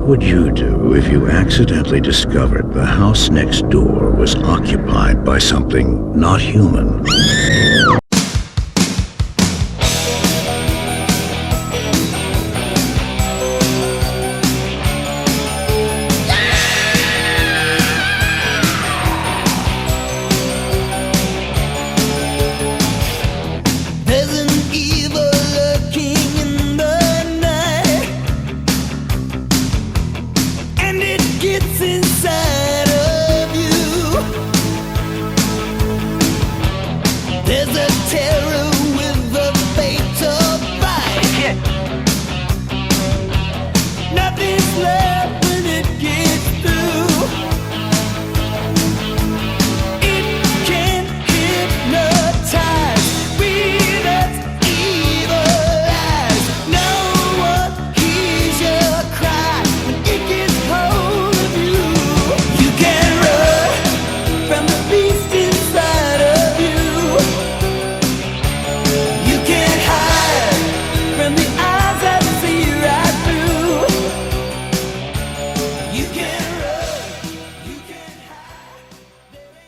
would you do if you accidentally discovered the house next door was occupied by something not human?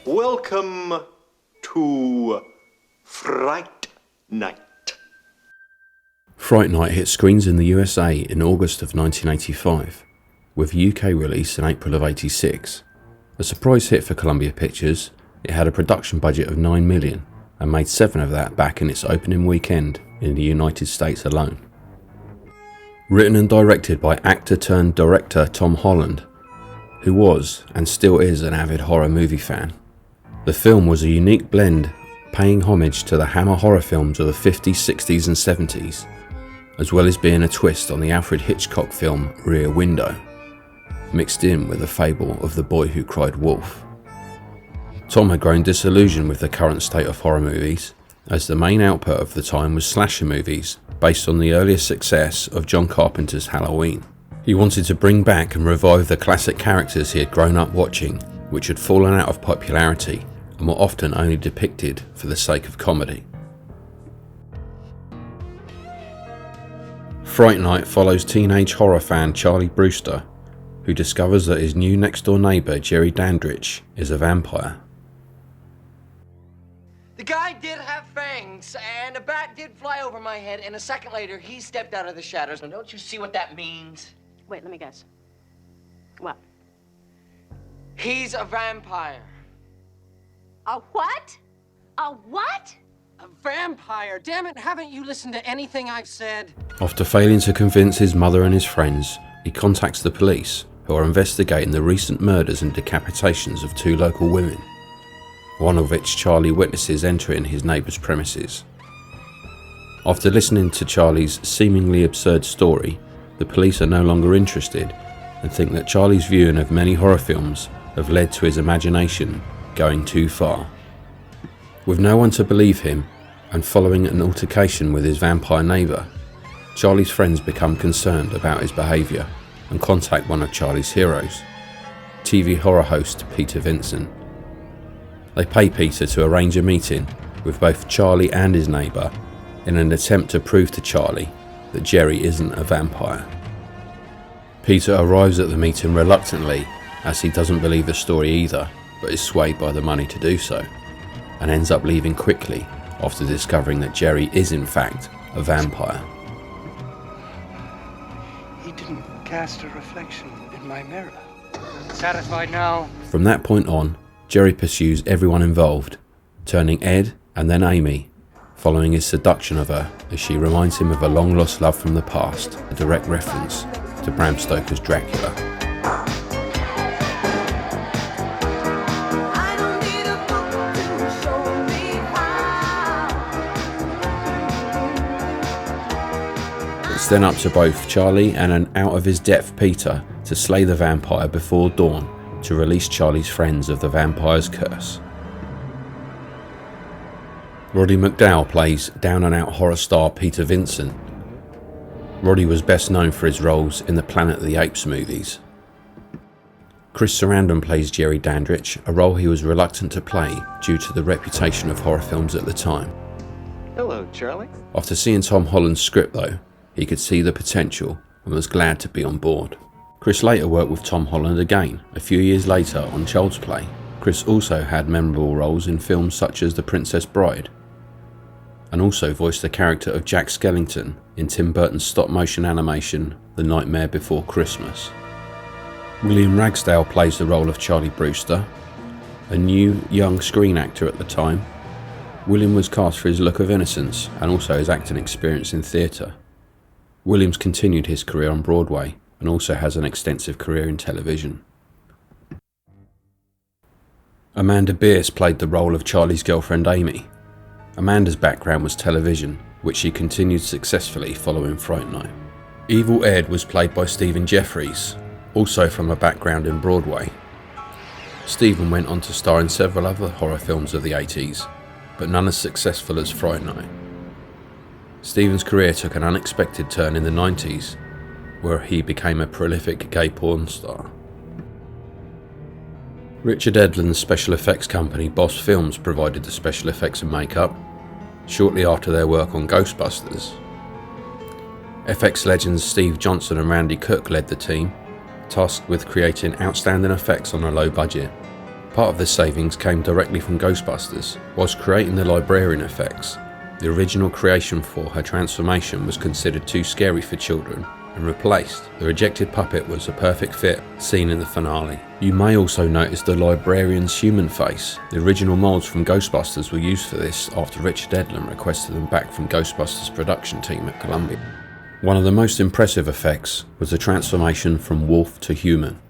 Welcome to Fright Night. Fright Night hit screens in the USA in August of 1985, with a UK release in April of '86. A surprise hit for Columbia Pictures, it had a production budget of $9 million and made 7 of that back in its opening weekend in the United States alone. Written and directed by actor-turned-director Tom Holland, who was and still is an avid horror movie fan. The film was a unique blend, paying homage to the Hammer horror films of the 50s, 60s and 70s, as well as being a twist on the Alfred Hitchcock film Rear Window, mixed in with the fable of the boy who cried wolf. Tom had grown disillusioned with the current state of horror movies, as the main output of the time was slasher movies based on the earlier success of John Carpenter's Halloween. He wanted to bring back and revive the classic characters he had grown up watching, which had fallen out of popularity and were often only depicted for the sake of comedy. Fright Night follows teenage horror fan Charlie Brewster, who discovers that his new next-door neighbour Jerry Dandridge is a vampire. The guy did have fangs, and a bat did fly over my head, and a second later, he stepped out of the shadows. Now, don't you see what that means? Wait, let me guess. What? He's a vampire. A what? A what? A vampire. Damn it, haven't you listened to anything I've said? After failing to convince his mother and his friends, he contacts the police, who are investigating the recent murders and decapitations of 2 local women, one of which Charlie witnesses entering his neighbour's premises. After listening to Charlie's seemingly absurd story, the police are no longer interested and think that Charlie's viewing of many horror films have led to his imagination going too far. With no one to believe him, and following an altercation with his vampire neighbour, Charlie's friends become concerned about his behaviour and contact one of Charlie's heroes, TV horror host Peter Vincent. They pay Peter to arrange a meeting with both Charlie and his neighbour in an attempt to prove to Charlie that Jerry isn't a vampire. Peter arrives at the meeting reluctantly, as he doesn't believe the story either, but is swayed by the money to do so, and ends up leaving quickly after discovering that Jerry is in fact a vampire. He didn't cast a reflection in my mirror. Satisfied now? From that point on, Jerry pursues everyone involved, turning Ed and then Amy, following his seduction of her as she reminds him of a long-lost love from the past, a direct reference to Bram Stoker's Dracula. It's then up to both Charlie and an out-of-his-depth Peter to slay the vampire before dawn to release Charlie's friends of the vampire's curse. Roddy McDowall plays down-and-out horror star Peter Vincent. Roddy was best known for his roles in the Planet of the Apes movies. Chris Sarandon plays Jerry Dandridge, a role he was reluctant to play due to the reputation of horror films at the time. Hello, Charlie. After seeing Tom Holland's script though, he could see the potential and was glad to be on board. Chris later worked with Tom Holland again, a few years later on Child's Play. Chris also had memorable roles in films such as The Princess Bride, and also voiced the character of Jack Skellington in Tim Burton's stop-motion animation The Nightmare Before Christmas. William Ragsdale plays the role of Charlie Brewster, a new, young screen actor at the time. William was cast for his look of innocence and also his acting experience in theatre. Williams continued his career on Broadway and also has an extensive career in television. Amanda Bierce played the role of Charlie's girlfriend Amy. Amanda's background was television, which she continued successfully following Fright Night. Evil Ed was played by Stephen Jeffries, also from a background in Broadway. Stephen went on to star in several other horror films of the 80s, but none as successful as Fright Night. Stephen's career took an unexpected turn in the 90s, where he became a prolific gay porn star. Richard Edlund's special effects company Boss Films provided the special effects and makeup, shortly after their work on Ghostbusters. FX legends Steve Johnson and Randy Cook led the team, tasked with creating outstanding effects on a low budget. Part of the savings came directly from Ghostbusters. Whilst creating the librarian effects, the original creation for her transformation was considered too scary for children and replaced. The rejected puppet was a perfect fit, seen in the finale. You may also notice the librarian's human face. The original molds from Ghostbusters were used for this after Richard Edlund requested them back from Ghostbusters production team at Columbia. One of the most impressive effects was the transformation from wolf to human.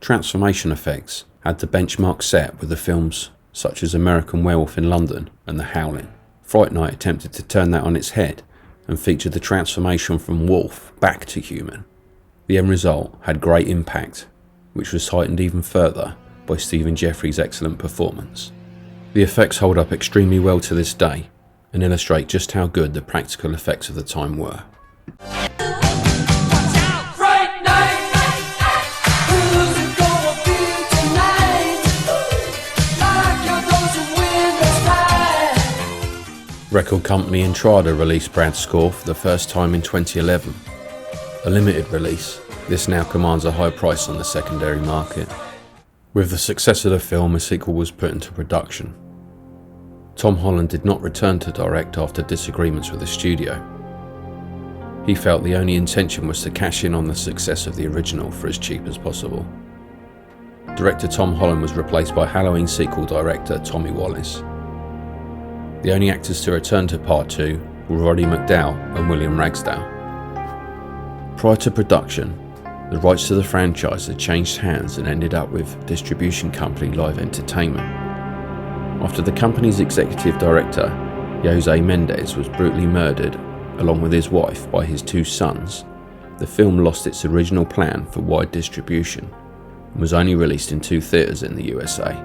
Transformation effects had the benchmark set with the films such as American Werewolf in London and The Howling. Fright Night attempted to turn that on its head and featured the transformation from wolf back to human. The end result had great impact, which was heightened even further by Stephen Jeffries' excellent performance. The effects hold up extremely well to this day and illustrate just how good the practical effects of the time were. Record company Entrada released Brad's score for the first time in 2011. A limited release, this now commands a high price on the secondary market. With the success of the film, a sequel was put into production. Tom Holland did not return to direct after disagreements with the studio. He felt the only intention was to cash in on the success of the original for as cheap as possible. Director Tom Holland was replaced by Halloween sequel director Tommy Wallace. The only actors to return to Part 2 were Roddy McDowall and William Ragsdale. Prior to production, the rights to the franchise had changed hands and ended up with distribution company Live Entertainment. After the company's executive director, Jose Mendez, was brutally murdered along with his wife by his two sons, the film lost its original plan for wide distribution and was only released in 2 theatres in the USA.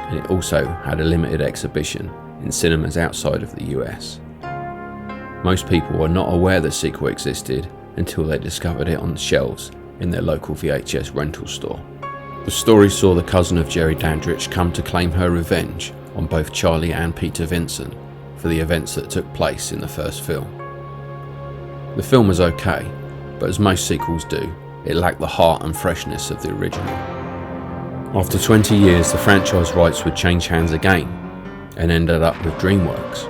And it also had a limited exhibition in cinemas outside of the US. Most people were not aware the sequel existed until they discovered it on the shelves in their local VHS rental store. The story saw the cousin of Jerry Dandridge come to claim her revenge on both Charlie and Peter Vincent for the events that took place in the first film. The film was okay, but as most sequels do, it lacked the heart and freshness of the original. After 20 years, the franchise rights would change hands again and ended up with DreamWorks.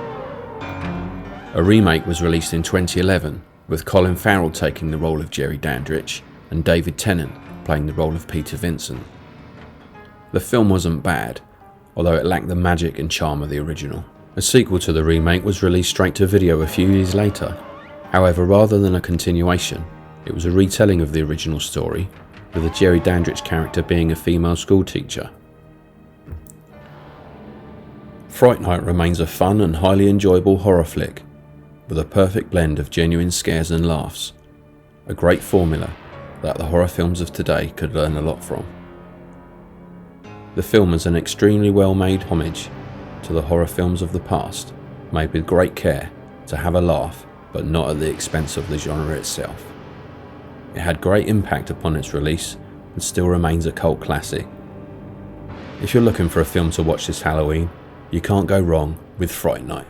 A remake was released in 2011 with Colin Farrell taking the role of Jerry Dandridge and David Tennant playing the role of Peter Vincent. The film wasn't bad, although it lacked the magic and charm of the original. A sequel to the remake was released straight to video a few years later. However, rather than a continuation, it was a retelling of the original story, with the Jerry Dandridge character being a female schoolteacher. Fright Night remains a fun and highly enjoyable horror flick, with a perfect blend of genuine scares and laughs. A great formula that the horror films of today could learn a lot from. The film is an extremely well-made homage to the horror films of the past, made with great care to have a laugh, but not at the expense of the genre itself. It had great impact upon its release and still remains a cult classic. If you're looking for a film to watch this Halloween, you can't go wrong with Fright Night.